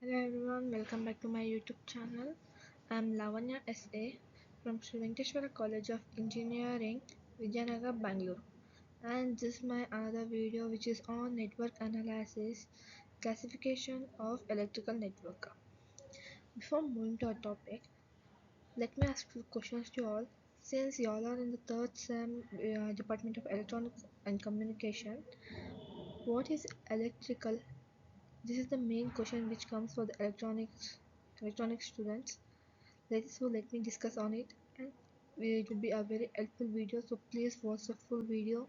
Hello everyone, welcome back to my YouTube channel. I'm Lavanya SA from Sri Venkateswara College of Engineering, Vijayanagar, Bangalore. And this is my another video which is on network analysis, classification of electrical network. Before moving to our topic, let me ask few questions to all. Since you all are in the third sem Department of Electronics and Communication, what is electrical? This is the main question which comes for the electronics students. Let me discuss on it, and it will be a very helpful video, so please watch the full video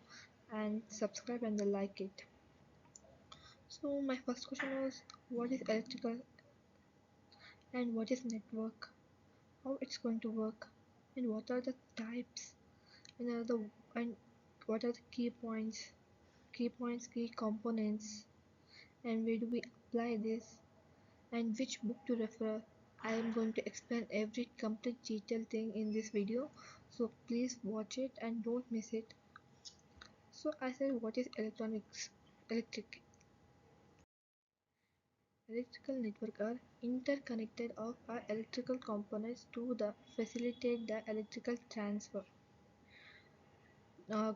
and subscribe and like it. So my first question was, what is electrical and what is network, how it's going to work, and what are the types, and and what are the key components, and where do we apply this, and which book to refer. I am going to explain every complete detailed thing in this video, so please watch it and don't miss it. So I said, what is electrical network are interconnected of our electrical components to the facilitate the electrical transfer.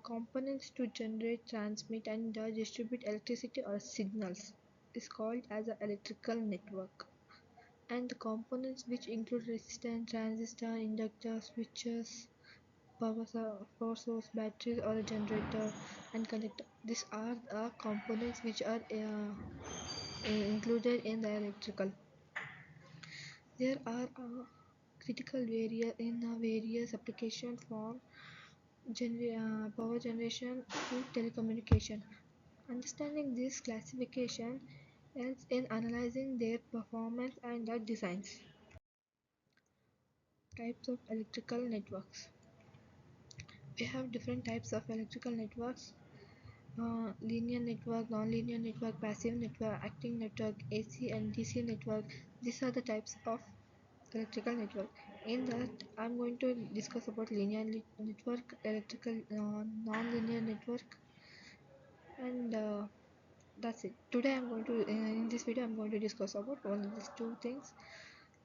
Components to generate, transmit, and distribute electricity or signals is called as an electrical network. And the components which include resistor, transistor, inductor, switches, power source, batteries or a generator, and connector. These are the components which are included in the electrical. There are critical various applications for power generation to telecommunication. Understanding this classification helps in analyzing their performance and the designs. Types of electrical networks. We have different types of electrical networks: linear network, non-linear network, passive network, active network, AC and DC network. These are the types of electrical network. In that, I'm going to discuss about linear network, non-linear network, and that's it. Today, in this video, I'm going to discuss about all these two things.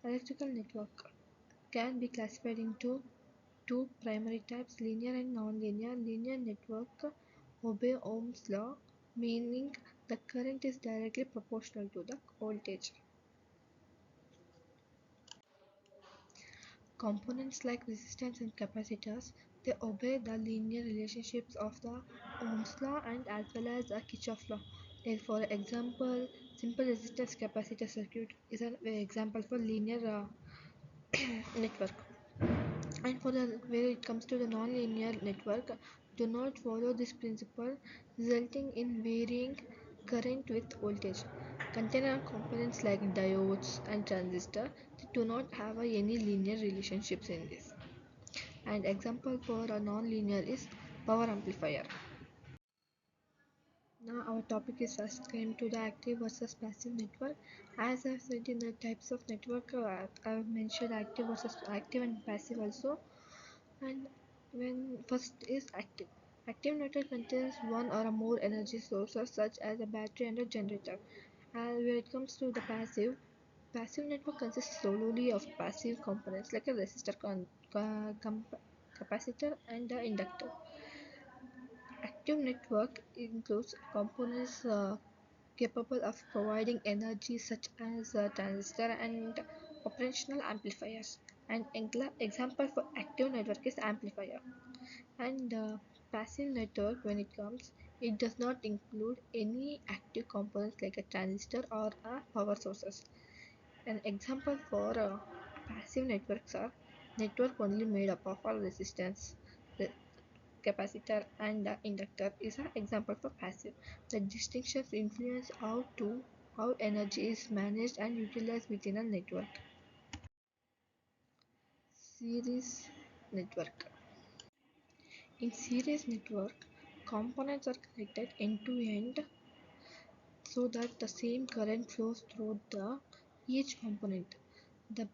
Electrical network can be classified into two primary types: linear and non-linear. Linear network obey Ohm's law, meaning the current is directly proportional to the voltage. Components like resistance and capacitors, they obey the linear relationships of the Ohm's law and as well as the Kirchhoff law. For example, simple resistance capacitor circuit is an example for linear network. And where it comes to the non-linear network, do not follow this principle, resulting in varying current with voltage. Container components like diodes and transistor, they do not have any linear relationships in this. And example for a non-linear is power amplifier. Now our topic is first came to the active versus passive network. As I've said in the types of network, I've mentioned active and passive also. And when first is active. Active network contains one or more energy sources such as a battery and a generator. And when it comes to the passive network consists solely of passive components like a capacitor and the inductor. Active network includes components capable of providing energy such as a transistor and operational amplifiers. An example for active network is amplifier. And passive network, when it comes, it does not include any active components like a transistor or a power sources. An example for passive networks are network only made up of all resistance, the capacitor and the inductor is an example for passive. The distinctions influence how energy is managed and utilized within a network. Series network. In series network, components are connected end to end so that the same current flows through each component. The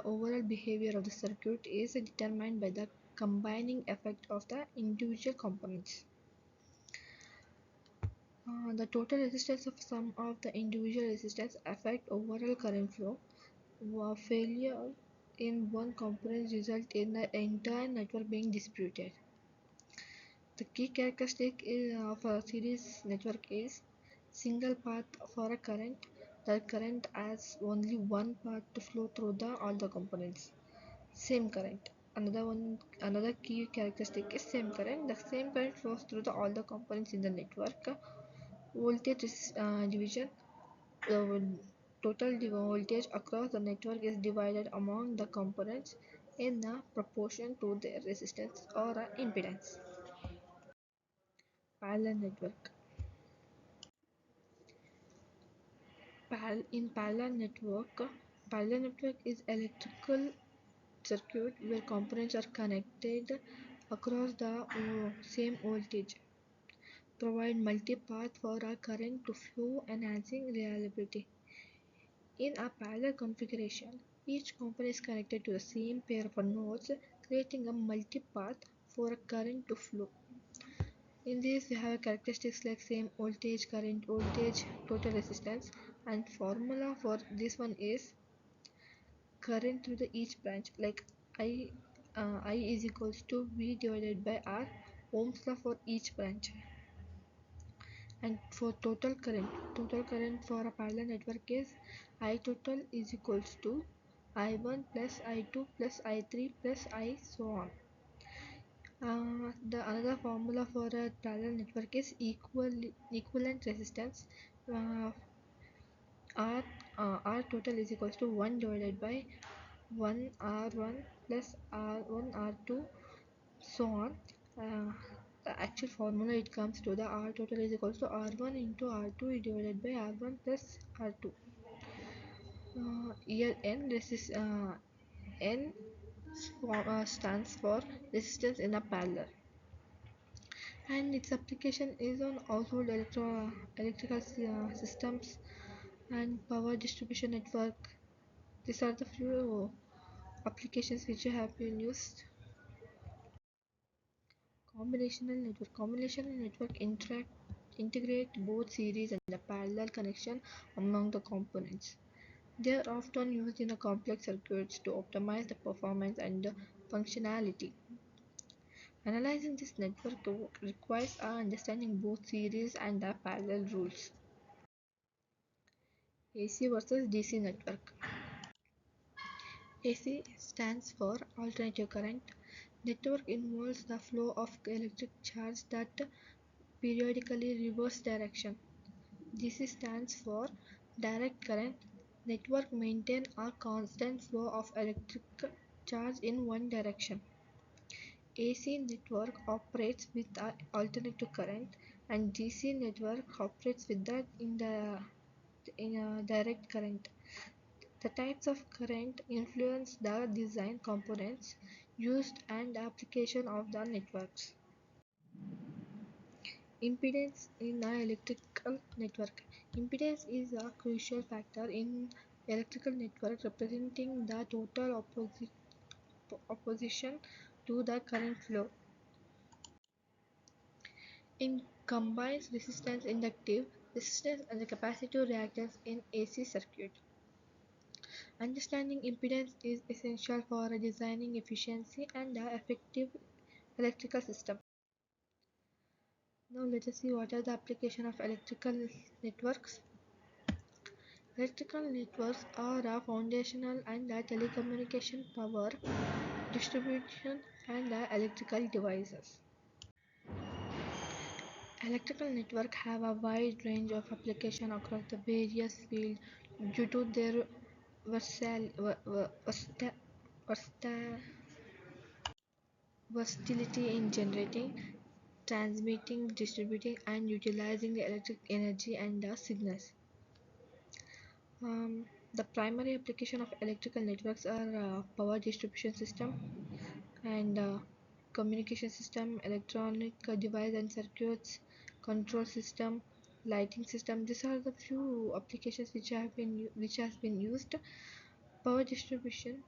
overall behavior of the circuit is determined by the combining effect of the individual components. The total resistance of some of the individual resistance affect overall current flow. Failure in one component result in the entire network being disputed. The key characteristic of a series network is single path for a current. The current has only one path to flow through all the components. Same current. Another key characteristic is same current. The same current flows through all the components in the network. Voltage division. The total voltage across the network is divided among the components in a proportion to their resistance or impedance. Parallel network. Parallel network is electrical circuit where components are connected across the same voltage, provide multi-path for a current to flow, enhancing reliability. In a parallel configuration, each component is connected to the same pair of nodes, creating a multi-path for a current to flow. In this, we have characteristics like same voltage, current, voltage, total resistance, and formula for this one is current through the each branch, like I, I is equals to V divided by R, Ohm's law for each branch. And for total current for a parallel network is I total is equals to I1 plus I2 plus I3 plus I so on. The another formula for a parallel network is equivalent resistance. Uh, R total is equals to 1 divided by 1 R1 plus R1 R2 so on. The actual formula it comes to the R total is equals to R1 into R2 divided by R1 plus R2. Here N stands for resistance in a parallel, and its application is on household electrical systems and power distribution network. These are the few applications which have been used. Combinational network integrate both series and the parallel connection among the components. They are often used in a complex circuits to optimize the performance and the functionality. Analyzing this network requires our understanding both series and the parallel rules. AC versus DC network. AC stands for alternating current. Network involves the flow of electric charge that periodically reverse direction. DC stands for direct current. Network maintain a constant flow of electric charge in one direction. AC network operates with the alternating current, and DC network operates with the in a direct current. The types of current influence the design components used and the application of the networks. Impedance in an electrical network. Impedance is a crucial factor in electrical network, representing the total opposition to the current flow. It combines resistance, inductive resistance, and the capacitive reactance in AC circuit. Understanding impedance is essential for designing efficiency and effective electrical system. Now let us see what are the application of electrical networks. Electrical networks are a foundational and telecommunication power distribution and electrical devices. Electrical networks have a wide range of application across the various fields due to their versatility in generating, transmitting, distributing, and utilizing the electric energy and signals. The primary application of electrical networks are power distribution system and communication system, electronic device and circuits, control system, lighting system. These are the few applications which has been used. Power distribution.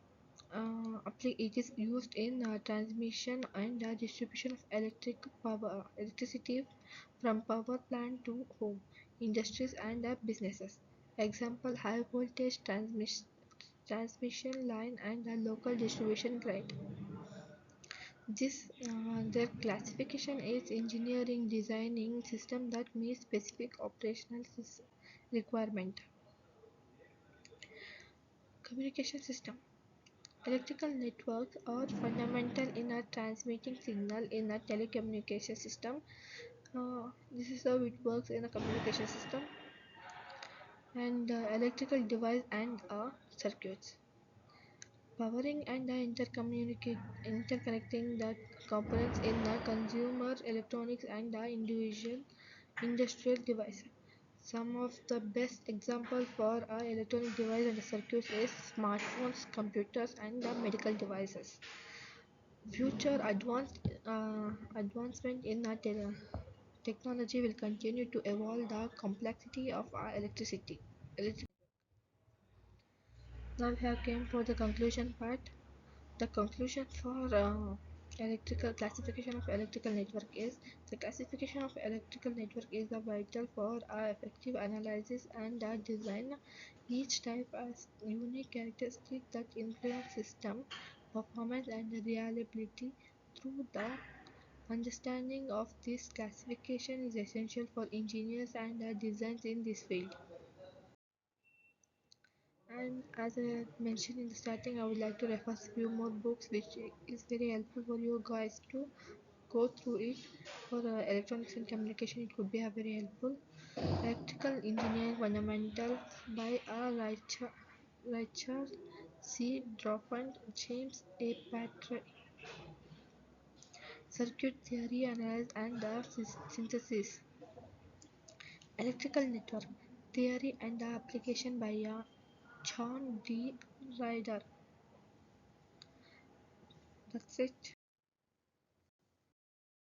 It is used in transmission and distribution of electricity from power plant to home, industries and businesses. Example high voltage transmission line and a local distribution grid. Their classification is engineering designing system that meet specific operational requirement. Communication system. Electrical networks are fundamental in a transmitting signal in a telecommunication system. This is how it works in a communication system and electrical device and circuits. Powering and interconnecting the components in the consumer electronics and the individual industrial device. Some of the best examples for electronic device and circuits is smartphones, computers, and medical devices. Future advancement in technology will continue to evolve the complexity of our electricity. Now we have came for the conclusion part. The conclusion for electrical classification of electrical network is the classification of electrical network is vital for effective analysis and design. Each type has unique characteristics that influence system performance and reliability. Through the understanding of this classification is essential for engineers and designs in this field. And as I mentioned in the starting, I would like to refer a few more books which is very helpful for you guys to go through it. For electronics and communication, it could be very helpful. Electrical Engineering Fundamental by Richard C. Dropant, James A. Patrick. Circuit Theory, Analysis and Synthesis. Electrical Network Theory and Application by John D. Ryder. That's it.